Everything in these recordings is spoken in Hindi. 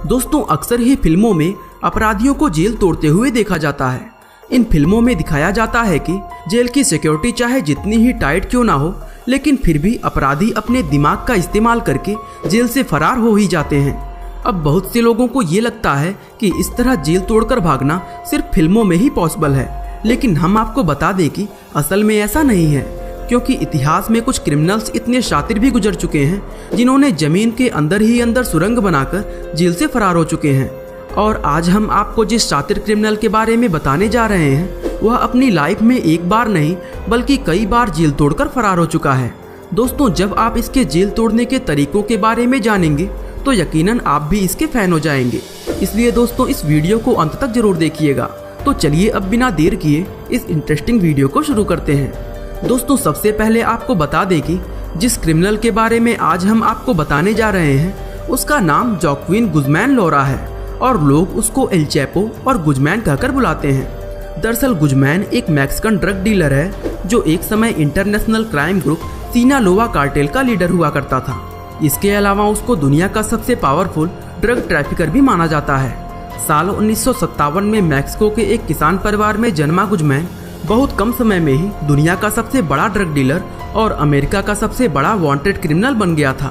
दोस्तों अक्सर ही फिल्मों में अपराधियों को जेल तोड़ते हुए देखा जाता है। इन फिल्मों में दिखाया जाता है कि जेल की सिक्योरिटी चाहे जितनी ही टाइट क्यों ना हो, लेकिन फिर भी अपराधी अपने दिमाग का इस्तेमाल करके जेल से फरार हो ही जाते हैं। अब बहुत से लोगों को ये लगता है कि इस तरह जेल तोड़कर भागना सिर्फ फिल्मों में ही पॉसिबल है, लेकिन हम आपको बता दें कि असल में ऐसा नहीं है, क्योंकि इतिहास में कुछ क्रिमिनल्स इतने शातिर भी गुजर चुके हैं जिन्होंने जमीन के अंदर ही अंदर सुरंग बनाकर जेल से फरार हो चुके हैं। और आज हम आपको जिस शातिर क्रिमिनल के बारे में बताने जा रहे हैं वह अपनी लाइफ में एक बार नहीं बल्कि कई बार जेल तोड़कर फरार हो चुका है। दोस्तों जब आप इसके जेल तोड़ने के तरीकों के बारे में जानेंगे तो यकीनन आप भी इसके फैन हो जाएंगे। इसलिए दोस्तों इस वीडियो को अंत तक जरूर देखिएगा। तो चलिए अब बिना देर किए इस इंटरेस्टिंग वीडियो को शुरू करते हैं। दोस्तों सबसे पहले आपको बता दें कि जिस क्रिमिनल के बारे में आज हम आपको बताने जा रहे हैं उसका नाम जोक्विन गुज़मैन लोरा है और लोग उसको एल चैपो और गुज़मैन कहकर बुलाते हैं। दरअसल गुज़मैन एक मैक्सिकन ड्रग डीलर है जो एक समय international crime group Sinaloa cartel का लीडर हुआ करता था। इसके अलावा उसको दुनिया का सबसे पावरफुल ड्रग ट्रैफिकर भी माना जाता है। साल 1957 में मैक्सिको के एक किसान परिवार में जन्मा गुज़मैन बहुत कम समय में ही दुनिया का सबसे बड़ा ड्रग डीलर और अमेरिका का सबसे बड़ा वांटेड क्रिमिनल बन गया था।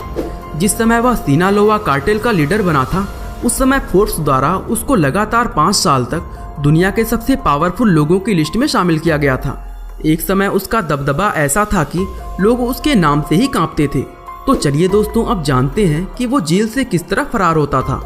जिस समय वह सिनालोआ कार्टेल का लीडर बना था उस समय फोर्ब्स द्वारा उसको लगातार 5 साल तक दुनिया के सबसे पावरफुल लोगों की लिस्ट में शामिल किया गया था। एक समय उसका दबदबा ऐसा था कि लोग उसके नाम से ही कांपते थे। तो चलिए दोस्तों अब जानते हैं कि वो जेल से किस तरह फरार होता था।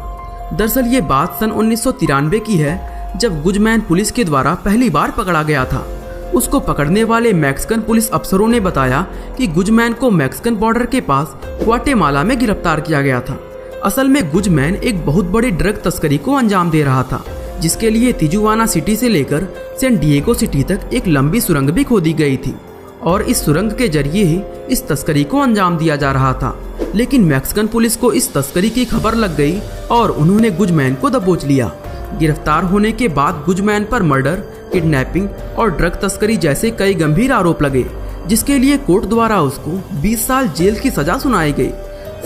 दरअसल ये बात सन 1993 की है जब गुज़मैन पुलिस के द्वारा पहली बार पकड़ा गया था। उसको पकड़ने वाले मैक्सिकन पुलिस अफसरों ने बताया कि गुज़मैन को मैक्सिकन बॉर्डर के पास ग्वाटेमाला में गिरफ्तार किया गया था। असल में गुज़मैन एक बहुत बड़ी ड्रग तस्करी को अंजाम दे रहा था, जिसके लिए तिजुआना सिटी से लेकर सैन डिएगो सिटी तक एक लंबी सुरंग भी खोदी गई थी और इस सुरंग के जरिए ही इस तस्करी को अंजाम दिया जा रहा था। लेकिन मैक्सिकन पुलिस को इस तस्करी की खबर लग गई और उन्होंने गुज़मैन को दबोच लिया। गिरफ्तार होने के बाद गुज़मैन पर मर्डर, किडनैपिंग और ड्रग तस्करी जैसे कई गंभीर आरोप लगे, जिसके लिए कोर्ट द्वारा उसको 20 साल जेल की सजा सुनाई गई।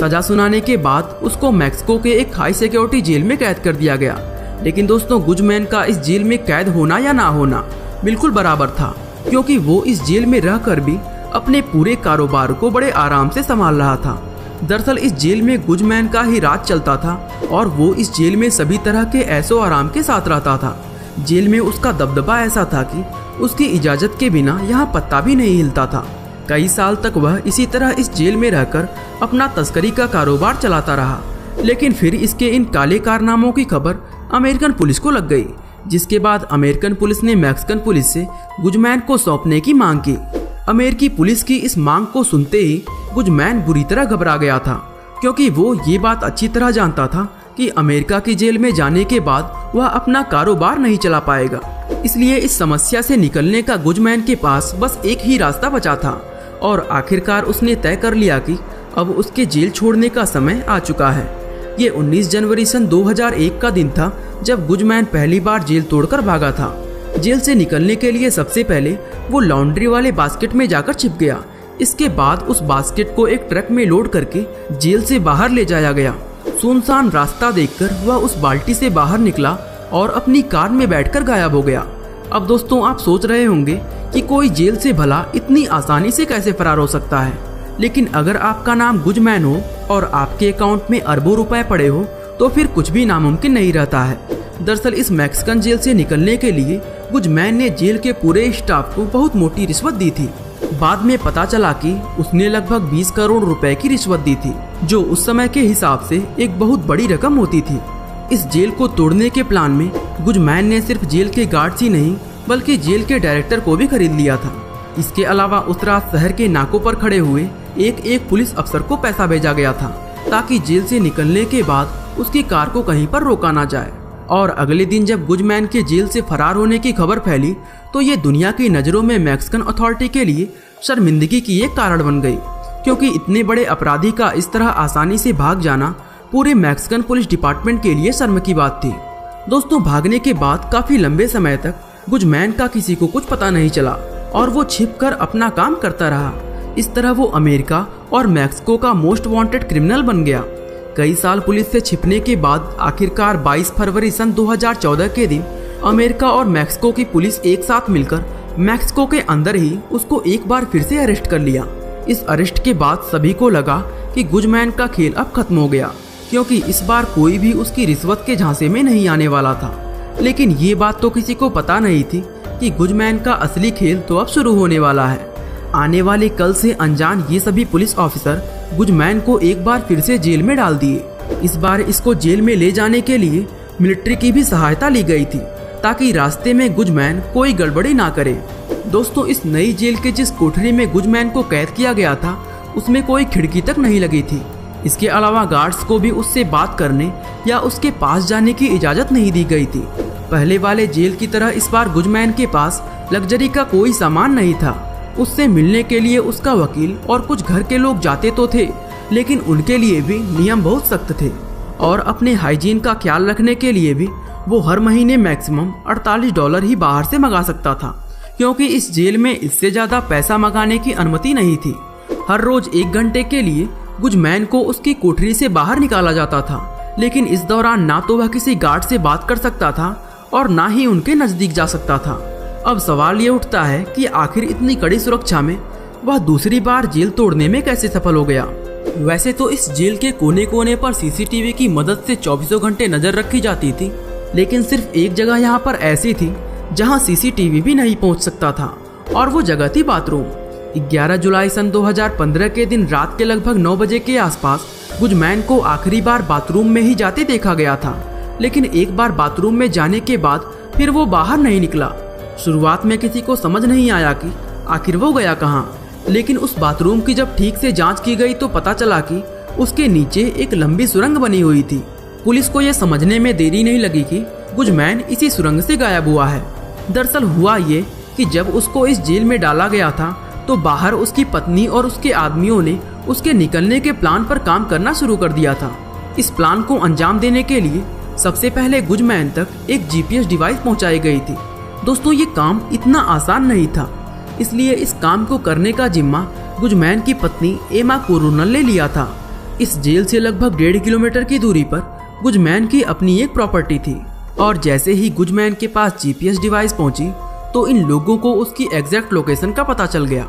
सजा सुनाने के बाद उसको मैक्सिको के एक हाई सिक्योरिटी जेल में कैद कर दिया गया। लेकिन दोस्तों गुज़मैन का इस जेल में कैद होना या ना होना बिल्कुल बराबर था, क्योंकि वो इस जेल में रहकर भी अपने पूरे कारोबार को बड़े आराम से संभाल रहा था। दरअसल इस जेल में गुज़मैन का ही राज चलता था और वो इस जेल में सभी तरह के ऐशो आराम के साथ रहता था। जेल में उसका दबदबा ऐसा था कि उसकी इजाज़त के बिना यहाँ पत्ता भी नहीं हिलता था। कई साल तक वह इसी तरह इस जेल में रहकर अपना तस्करी का कारोबार चलाता रहा। लेकिन फिर इसके इन काले कारनामों की खबर अमेरिकन पुलिस को लग गई, जिसके बाद अमेरिकन पुलिस ने मैक्सिकन पुलिस से गुज़मैन को सौंपने की मांग की। अमेरिकी पुलिस की इस मांग को सुनते ही गुज़मैन बुरी तरह घबरा गया था, क्योंकि वो ये बात अच्छी तरह जानता था कि अमेरिका की जेल में जाने के बाद वह अपना कारोबार नहीं चला पाएगा। इसलिए इस समस्या से निकलने का गुज़मैन के पास बस एक ही रास्ता बचा था और आखिरकार उसने तय कर लिया कि अब उसके जेल छोड़ने का समय आ चुका है। ये 19 जनवरी सन 2001 का दिन था जब गुज़मैन पहली बार जेल तोड़कर भागा था। जेल से निकलने के लिए सबसे पहले वो लॉन्ड्री वाले बास्केट में जाकर छिप गया। इसके बाद उस बास्केट को एक ट्रक में लोड करके जेल से बाहर ले जाया गया। सुनसान रास्ता देखकर वह उस बाल्टी से बाहर निकला और अपनी कार में बैठकर गायब हो गया। अब दोस्तों आप सोच रहे होंगे कि कोई जेल से भला इतनी आसानी से कैसे फरार हो सकता है, लेकिन अगर आपका नाम गुज़मैन हो और आपके अकाउंट में अरबों रुपए पड़े हो तो फिर कुछ भी नामुमकिन नहीं रहता है। दरअसल इस मैक्सिकन जेल से निकलने के लिए गुज़मैन ने जेल के पूरे स्टाफ को बहुत मोटी रिश्वत दी थी। बाद में पता चला कि उसने लगभग 20 करोड़ रुपए की रिश्वत दी थी, जो उस समय के हिसाब से एक बहुत बड़ी रकम होती थी। इस जेल को तोड़ने के प्लान में गुज़मैन ने सिर्फ जेल के गार्ड्स ही नहीं बल्कि जेल के डायरेक्टर को भी खरीद लिया था। इसके अलावा उस रात शहर के नाकों पर खड़े हुए एक पुलिस अफसर को पैसा भेजा गया था ताकि जेल से निकलने के बाद उसकी कार को कहीं पर रोका ना जाए। और अगले दिन जब गुज़मैन के जेल से फरार होने की खबर फैली तो ये दुनिया की नज़रों में मैक्सिकन अथॉरिटी के लिए शर्मिंदगी की एक कारण बन गई, क्योंकि इतने बड़े अपराधी का इस तरह आसानी से भाग जाना पूरे मैक्सिकन पुलिस डिपार्टमेंट के लिए शर्म की बात थी। दोस्तों भागने के बाद काफ़ी लंबे समय तक गुज़मैन का किसी को कुछ पता नहीं चला और वो छिपकर अपना काम करता रहा। इस तरह वो अमेरिका और मैक्सिको का मोस्ट वांटेड क्रिमिनल बन गया। कई साल पुलिस से छिपने के बाद आखिरकार 22 फरवरी सन 2014 के दिन अमेरिका और मैक्सिको की पुलिस एक साथ मिलकर मैक्सिको के अंदर ही उसको एक बार फिर से अरेस्ट कर लिया। इस अरेस्ट के बाद सभी को लगा कि गुजमैन का खेल अब खत्म हो गया, क्योंकि इस बार कोई भी उसकी रिश्वत के झांसे में नहीं आने वाला था। लेकिन ये बात तो किसी को पता नहीं थी कि गुजमैन का असली खेल तो अब शुरू होने वाला है। आने वाले कल से अनजान ये सभी पुलिस ऑफिसर गुजमैन को एक बार फिर से जेल में डाल दिए। इस बार इसको जेल में ले जाने के लिए मिलिट्री की भी सहायता ली गई थी, ताकि रास्ते में गुजमैन कोई गड़बड़ी ना करे। दोस्तों, इस नई जेल के जिस कोठरी में गुजमैन को कैद किया गया था उसमें कोई खिड़की तक नहीं लगी थी। इसके अलावा गार्ड्स को भी उससे बात करने या उसके पास जाने की इजाज़त नहीं दी गई थी। पहले वाले जेल की तरह इस बार गुजमैन के पास लग्जरी का कोई सामान नहीं था। उससे मिलने के लिए उसका वकील और कुछ घर के लोग जाते तो थे, लेकिन उनके लिए भी नियम बहुत सख्त थे और अपने हाइजीन का ख्याल रखने के लिए भी वो हर महीने मैक्सिमम $48 ही बाहर से मंगा सकता था, क्योंकि इस जेल में इससे ज़्यादा पैसा मंगाने की अनुमति नहीं थी। हर रोज 1 घंटे के लिए गुजमैन को उसकी कोठरी से बाहर निकाला जाता था, लेकिन इस दौरान ना तो वह किसी गार्ड से बात कर सकता था और ना ही उनके नज़दीक जा सकता था। अब सवाल ये उठता है कि आखिर इतनी कड़ी सुरक्षा में वह दूसरी बार जेल तोड़ने में कैसे सफल हो गया। वैसे तो इस जेल के कोने कोने पर सीसीटीवी की मदद से 24 घंटे नजर रखी जाती थी, लेकिन सिर्फ एक जगह यहाँ पर ऐसी थी जहाँ सीसीटीवी भी नहीं पहुँच सकता था, और वो जगह थी बाथरूम। 11 जुलाई सन 2015 के दिन रात के लगभग 9 बजे के आसपास गुजमैन को आखिरी बार बाथरूम में ही जाते देखा गया था, लेकिन एक बार बाथरूम में जाने के बाद फिर वो बाहर नहीं निकला। शुरुआत में किसी को समझ नहीं आया कि आखिर वो गया कहाँ, लेकिन उस बाथरूम की जब ठीक से जांच की गई तो पता चला कि उसके नीचे एक लंबी सुरंग बनी हुई थी। पुलिस को यह समझने में देरी नहीं लगी कि गुजमैन इसी सुरंग से गायब हुआ है। दरअसल हुआ ये कि जब उसको इस जेल में डाला गया था तो बाहर उसकी पत्नी और उसके आदमियों ने उसके निकलने के प्लान पर काम करना शुरू कर दिया था। इस प्लान को अंजाम देने के लिए सबसे पहले गुजमैन तक एक GPS डिवाइस पहुंचाई गई थी। दोस्तों, ये काम इतना आसान नहीं था, इसलिए इस काम को करने का जिम्मा गुजमैन की पत्नी एमा कोरोनल ने लिया था। इस जेल से लगभग 1.5 किलोमीटर की दूरी पर गुजमैन की अपनी एक प्रॉपर्टी थी, और जैसे ही गुजमैन के पास GPS डिवाइस पहुंची तो इन लोगों को उसकी एग्जैक्ट लोकेशन का पता चल गया।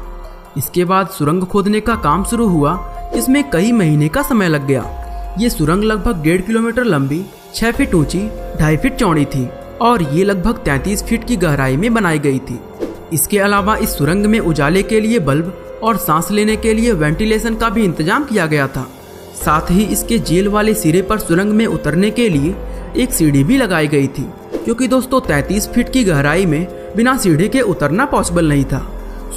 इसके बाद सुरंग खोदने का काम शुरू हुआ, जिसमें कई महीने का समय लग गया। ये सुरंग लगभग 1.5 किलोमीटर लंबी, 6 फीट ऊंची, 2.5 फीट चौड़ी थी और ये लगभग 33 फीट की गहराई में बनाई गई थी। इसके अलावा इस सुरंग में उजाले के लिए बल्ब और सांस लेने के लिए वेंटिलेशन का भी इंतजाम किया गया था। साथ ही इसके जेल वाले सिरे पर सुरंग में उतरने के लिए एक सीढ़ी भी लगाई गई थी, क्योंकि दोस्तों 33 फीट की गहराई में बिना सीढ़ी के उतरना पॉसिबल नहीं था।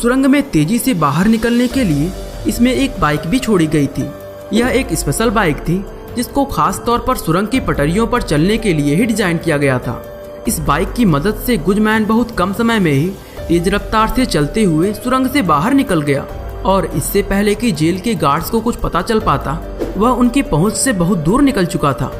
सुरंग में तेजी से बाहर निकलने के लिए इसमें एक बाइक भी छोड़ी गई थी। यह एक स्पेशल बाइक थी जिसको खास तौर पर सुरंग की पटरियों पर चलने के लिए ही डिजाइन किया गया था। इस बाइक की मदद से गुजमैन बहुत कम समय में ही तेज रफ्तार से चलते हुए सुरंग से बाहर निकल गया, और इससे पहले कि जेल के गार्ड्स को कुछ पता चल पाता, वह उनकी पहुंच से बहुत दूर निकल चुका था।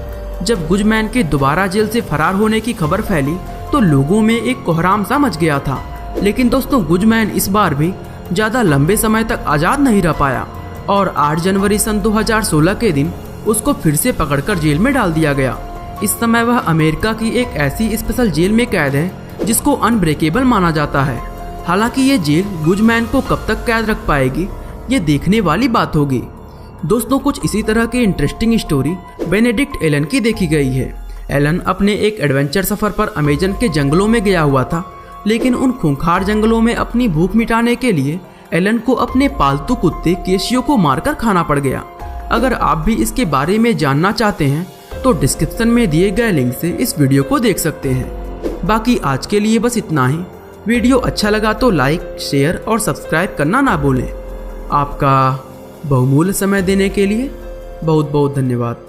जब गुजमैन के दोबारा जेल से फरार होने की खबर फैली तो लोगों में एक कोहराम सा मच गया था। लेकिन दोस्तों, गुजमैन इस बार भी ज़्यादा लंबे समय तक आज़ाद नहीं रह पाया, और 8 जनवरी सन 2016 के दिन उसको फिर से पकड़कर जेल में डाल दिया गया। इस समय वह अमेरिका की एक ऐसी स्पेशल जेल में कैद है जिसको अनब्रेकेबल माना जाता है। हालांकि ये जेल गुजमैन को कब तक कैद रख पाएगी, ये देखने वाली बात होगी। दोस्तों, कुछ इसी तरह की इंटरेस्टिंग स्टोरी बेनेडिक्ट एलन की देखी गई है। एलन अपने एक एडवेंचर सफर पर अमेजन के जंगलों में गया हुआ था, लेकिन उन खूंखार जंगलों में अपनी भूख मिटाने के लिए एलन को अपने पालतू कुत्ते केशियो को मारकर खाना पड़ गया। अगर आप भी इसके बारे में जानना चाहते हैं तो डिस्क्रिप्शन में दिए गए लिंक से इस वीडियो को देख सकते हैं। बाकी आज के लिए बस इतना ही। वीडियो अच्छा लगा तो लाइक, शेयर और सब्सक्राइब करना ना भूलें। आपका बहुमूल्य समय देने के लिए बहुत बहुत धन्यवाद।